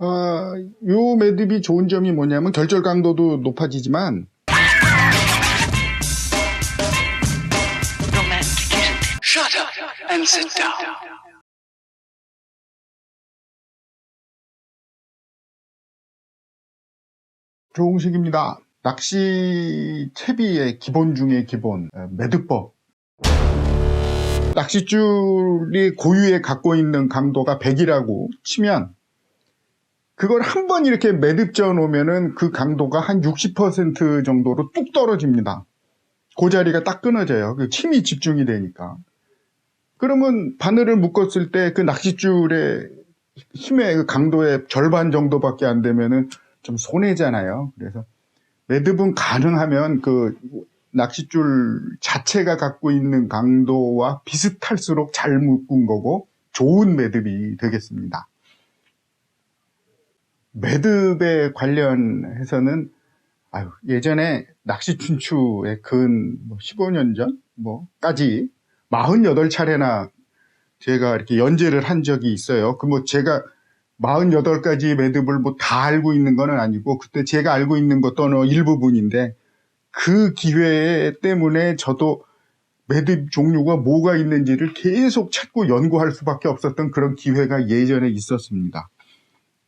요 매듭이 좋은 점이 뭐냐면 결절 강도도 높아지지만 Shut up and sit down. 조홍식입니다. 낚시 채비의 기본 중에 기본, 매듭법. 낚싯줄이 고유에 갖고 있는 강도가 100이라고 치면 그걸 한 번 이렇게 매듭져 놓으면은 그 강도가 한 60% 정도로 뚝 떨어집니다. 그 자리가 딱 끊어져요. 그 힘이 집중이 되니까. 그러면 바늘을 묶었을 때 그 낚싯줄의 힘의 그 강도의 절반 정도밖에 안 되면은 좀 손해잖아요. 그래서 매듭은 가능하면 그 낚싯줄 자체가 갖고 있는 강도와 비슷할수록 잘 묶은 거고 좋은 매듭이 되겠습니다. 매듭에 관련해서는 예전에 낚시춘추의 근 15년 전까지 48차례나 제가 이렇게 연재를 한 적이 있어요. 제가 48가지 매듭을 다 알고 있는 건 아니고 그때 제가 알고 있는 것도 어느 일부분인데 그 기회 때문에 저도 매듭 종류가 뭐가 있는지를 계속 찾고 연구할 수밖에 없었던 그런 기회가 예전에 있었습니다.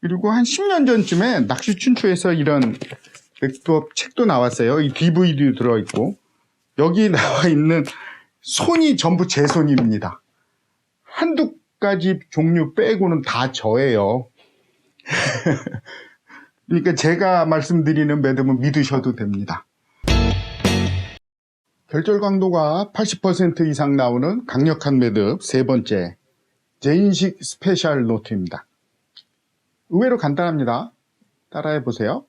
그리고 한 10년 전쯤에 낚시춘추에서 이런 매듭법 책도 나왔어요. 이 DVD도 들어있고 여기 나와 있는 손이 전부 제 손입니다. 한두 가지 종류 빼고는 다 저예요. 그러니까 제가 말씀드리는 매듭은 믿으셔도 됩니다. 결절 강도가 80% 이상 나오는 강력한 매듭 세 번째, 제인식 스페셜 노트입니다. 의외로 간단합니다. 따라해 보세요.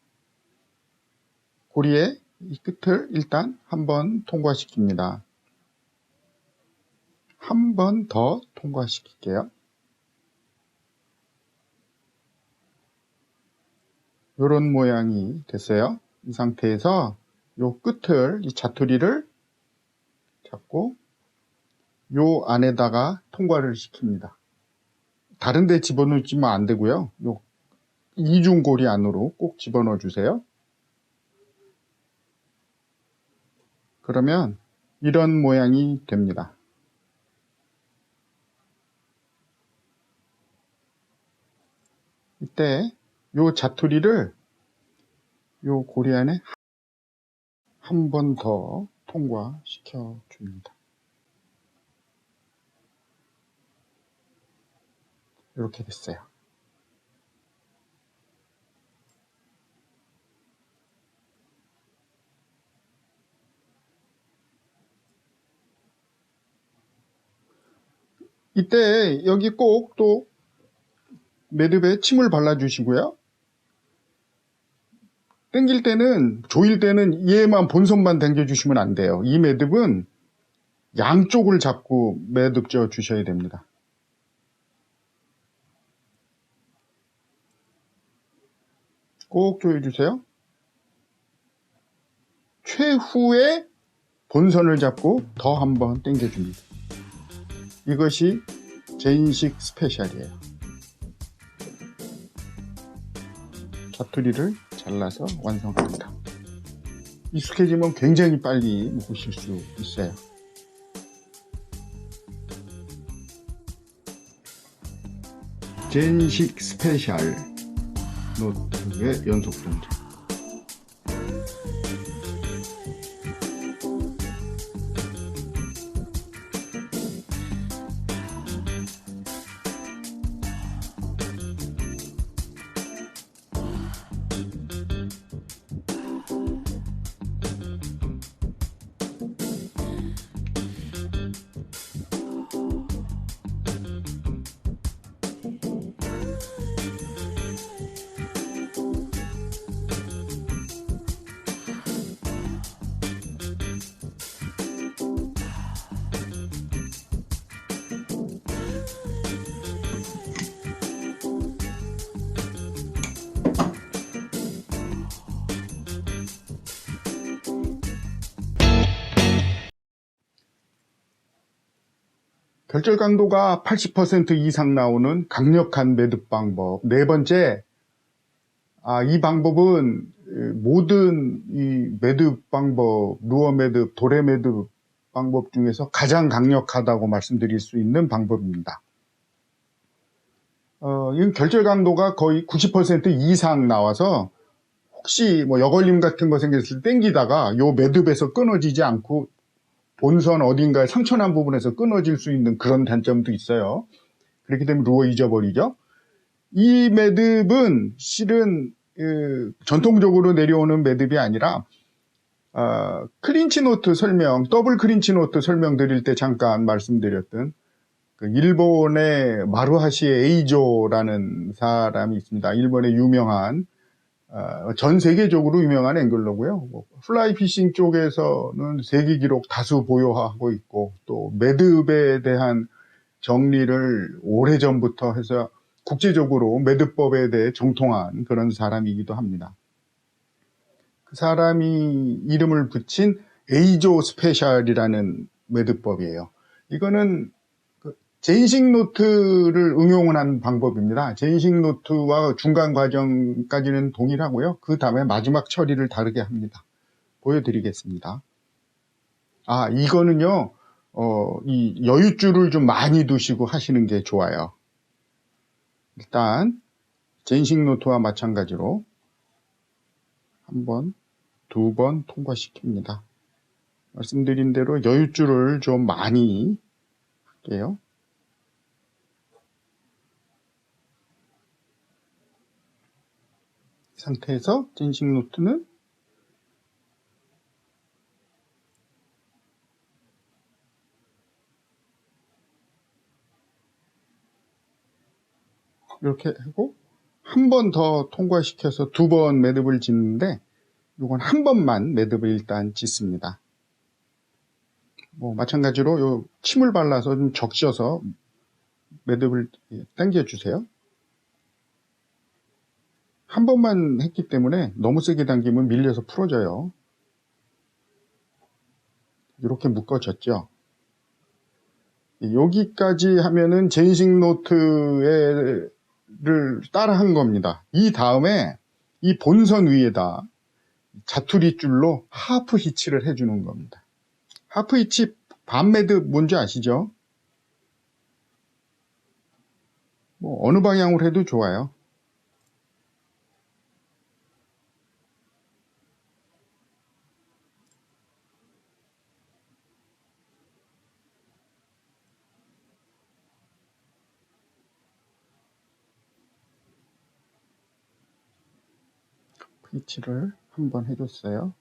고리의 이 끝을 일단 한번 통과시킵니다. 한 번 더 통과시킬게요. 이런 모양이 됐어요. 이 상태에서 요 끝을, 이 자투리를 잡고 요 안에다가 통과를 시킵니다. 다른 데 집어넣지면 안 되고요. 요 이중고리 안으로 꼭 집어넣어 주세요. 그러면 이런 모양이 됩니다. 이때 요 자투리를 요 고리 안에 한 번 더 통과시켜 줍니다. 이렇게 됐어요. 이때 여기 꼭 또 매듭에 침을 발라주시고요. 당길 때는, 조일 때는 얘만 본선만 당겨주시면 안 돼요. 이 매듭은 양쪽을 잡고 매듭져 주셔야 됩니다. 꼭 조여주세요. 최후에 본선을 잡고 더 한번 당겨줍니다. 이것이 제인식 스페셜이에요. 자투리를 잘라서 완성합니다. 익숙해지면 굉장히 빨리 묶으실 수 있어요. 제인식 스페셜 노트의 연속 동작. 결절 강도가 80% 이상 나오는 강력한 매듭 방법. 네 번째, 이 방법은 모든 이 매듭 방법, 루어 매듭, 도래 매듭 방법 중에서 가장 강력하다고 말씀드릴 수 있는 방법입니다. 이 결절 강도가 거의 90% 이상 나와서 혹시 뭐 여걸림 같은 거 생겼을 때 땡기다가 요 매듭에서 끊어지지 않고 본선 어딘가에 상처난 부분에서 끊어질 수 있는 그런 단점도 있어요. 그렇기 때문에 루어 잊어버리죠. 이 매듭은 실은 전통적으로 내려오는 매듭이 아니라 클린치 노트 설명, 더블 클린치 노트 설명 드릴 때 잠깐 말씀드렸던 그 일본의 마루하시의 에이조라는 사람이 있습니다. 일본의 유명한 전 세계적으로 유명한 앵글러고요. 플라이 피싱 쪽에서는 세계 기록 다수 보유하고 있고 또 매듭에 대한 정리를 오래전부터 해서 국제적으로 매듭법에 대해 정통한 그런 사람이기도 합니다. 그 사람이 이름을 붙인 에이조 스페셜이라는 매듭법이에요. 이거는 제인식 노트를 응용을 한 방법입니다. 제인식 노트와 중간 과정까지는 동일하고요. 그 다음에 마지막 처리를 다르게 합니다. 보여드리겠습니다. 이거는요, 이 여윳줄을 좀 많이 두시고 하시는 게 좋아요. 일단 제인식 노트와 마찬가지로 한 번, 두 번 통과시킵니다. 말씀드린 대로 여윳줄을 좀 많이 할게요. 이 상태에서 제인식 노트는 이렇게 하고 한 번 더 통과시켜서 두 번 매듭을 짓는데 이건 한 번만 매듭을 일단 짓습니다. 마찬가지로 요 침을 발라서 좀 적셔서 매듭을 당겨 주세요. 한 번만 했기 때문에 너무 세게 당기면 밀려서 풀어져요. 이렇게 묶어졌죠. 여기까지 하면은 제인식 노트를 따라 한 겁니다. 이 다음에 이 본선 위에다 자투리 줄로 하프 히치를 해주는 겁니다. 하프 히치 반 매듭 뭔지 아시죠? 어느 방향으로 해도 좋아요. 히치를 한 번 해줬어요.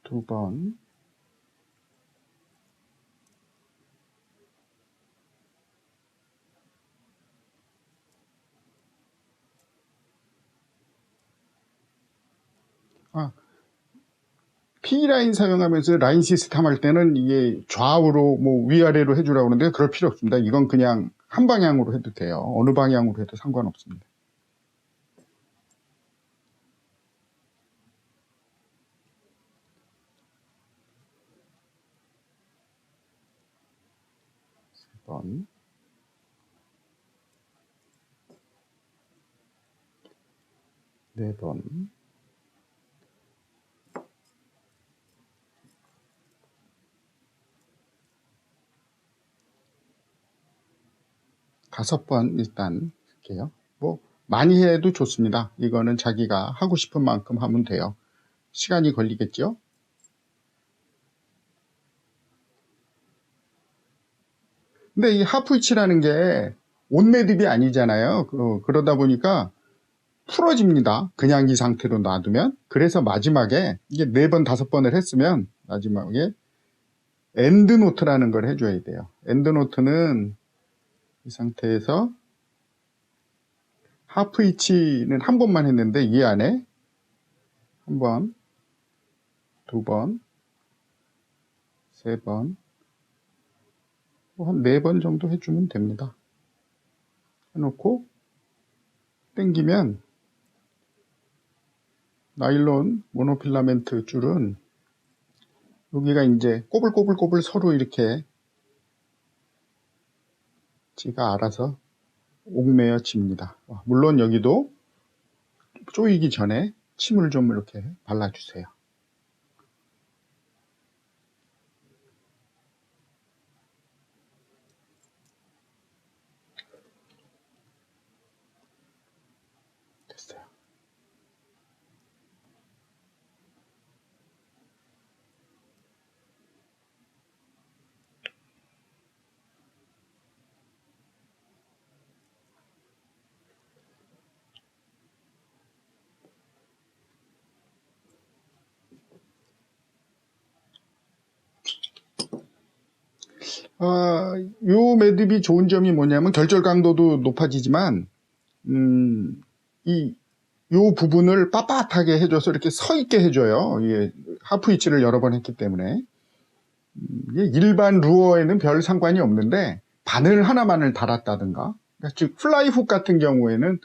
두 번. P라인 사용하면서 라인 시스템 할 때는 이게 좌우로 위아래로 해주라고 하는데 그럴 필요 없습니다. 이건 그냥 한 방향으로 해도 돼요. 어느 방향으로 해도 상관없습니다. 세 번. 네 번. 다섯 번 일단 할게요. 많이 해도 좋습니다. 이거는 자기가 하고 싶은 만큼 하면 돼요. 시간이 걸리겠죠? 근데 이 하프히치라는 게 온매듭이 아니잖아요. 그러다 보니까 풀어집니다. 그냥 이 상태로 놔두면. 그래서 마지막에 이게 4번, 5번을 했으면 마지막에 엔드노트라는 걸 해줘야 돼요. 엔드노트는 이 상태에서 하프히치는 한 번만 했는데 이 안에 한 번, 두 번, 세 번, 한 4번 정도 해주면 됩니다. 해놓고 당기면 나일론 모노필라멘트 줄은 여기가 이제 꼬불꼬불꼬불 서로 이렇게 지가 알아서 옥매어집니다. 물론 여기도 조이기 전에 침을 좀 이렇게 발라주세요. 됐어요. 요 매듭이 좋은 점이 뭐냐면 결절 강도도 높아지지만 요 부분을 빳빳하게 해줘서 이렇게 서 있게 해줘요. 이게 하프 위치를 여러 번 했기 때문에. 일반 루어에는 별 상관이 없는데 바늘 하나만을 달았다든가, 그러니까 즉 플라이 훅 같은 경우에는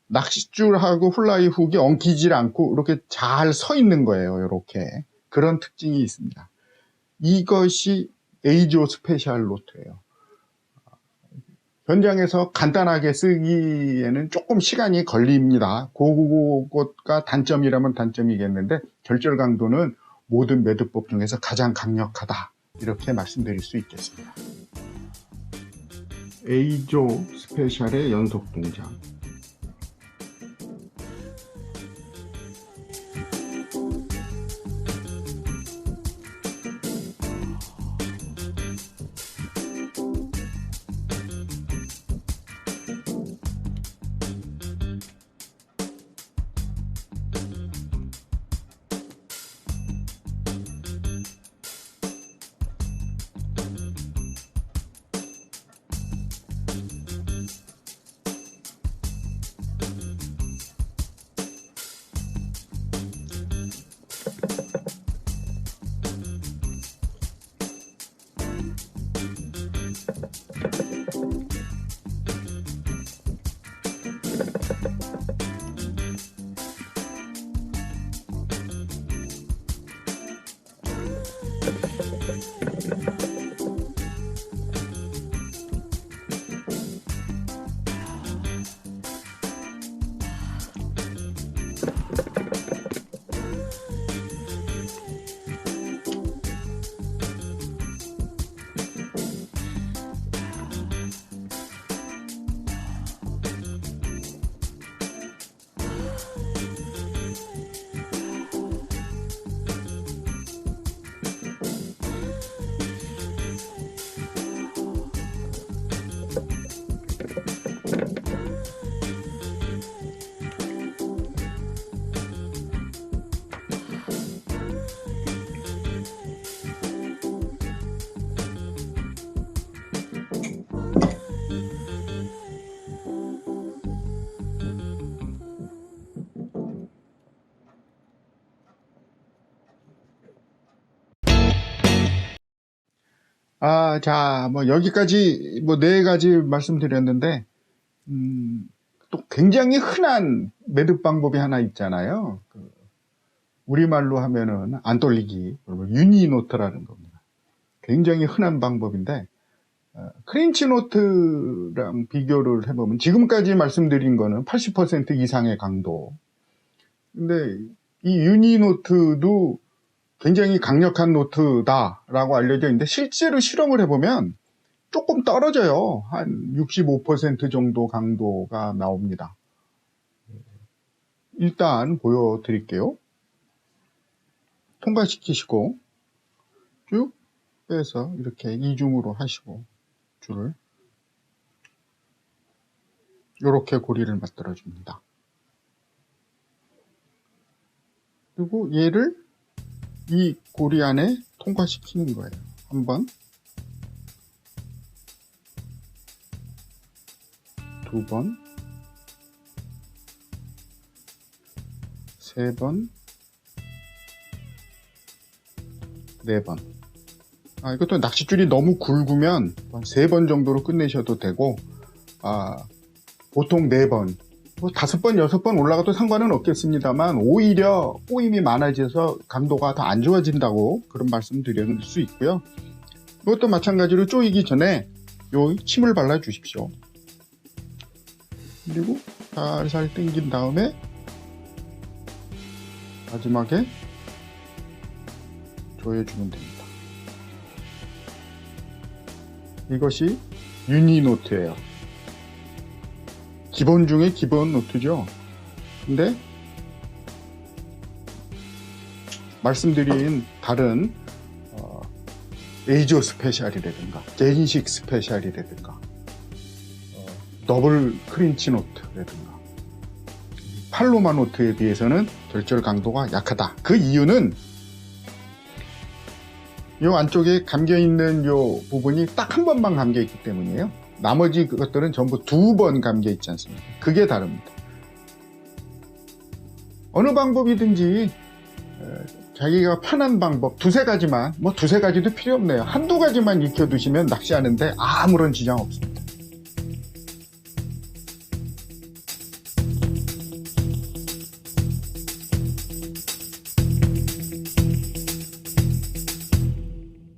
낚싯줄하고 플라이 훅이 엉키질 않고 이렇게 잘 서 있는 거예요. 이렇게 그런 특징이 있습니다. 이것이 에이조 스페셜 노트예요. 현장에서 간단하게 쓰기에는 조금 시간이 걸립니다. 그것가 단점이라면 단점이겠는데 결절 강도는 모든 매듭법 중에서 가장 강력하다, 이렇게 말씀드릴 수 있겠습니다. 에이조 스페셜의 연속 동작. 자, 여기까지 네 가지 말씀드렸는데, 또 굉장히 흔한 매듭 방법이 하나 있잖아요. 우리말로 하면은 안 돌리기, 유니노트라는 겁니다. 굉장히 흔한 방법인데, 크린치 노트랑 비교를 해보면 지금까지 말씀드린 거는 80% 이상의 강도. 근데 이 유니노트도 굉장히 강력한 노트다라고 알려져 있는데 실제로 실험을 해보면 조금 떨어져요. 한 65% 정도 강도가 나옵니다. 일단 보여드릴게요. 통과시키시고 쭉 빼서 이렇게 이중으로 하시고 줄을 이렇게 고리를 만들어 줍니다. 그리고 얘를 이 고리 안에 통과시키는 거예요. 한 번, 두 번, 세 번, 네 번. 이것도 낚싯줄이 너무 굵으면 한 3번 정도로 끝내셔도 되고, 보통 4번, 5번, 6번 올라가도 상관은 없겠습니다만 오히려 꼬임이 많아져서 강도가 더 안 좋아진다고 그런 말씀 드릴 수 있고요. 이것도 마찬가지로 조이기 전에 요 침을 발라 주십시오. 그리고 살살 당긴 다음에 마지막에 조여주면 됩니다. 이것이 유니노트예요. 기본 중에 기본 노트죠. 근데 말씀드린 다른 에이저 스페셜이라든가 개인식 스페셜이라든가 더블 크린치 노트라든가 팔로마 노트에 비해서는 결절 강도가 약하다. 그 이유는 이 안쪽에 감겨있는 이 부분이 딱 한 번만 감겨있기 때문이에요. 나머지 그것들은 전부 2번 감겨있지 않습니까? 그게 다릅니다. 어느 방법이든지 자기가 편한 방법 두세 가지만, 두세 가지도 필요 없네요. 한두 가지만 익혀두시면 낚시하는데 아무런 지장 없습니다.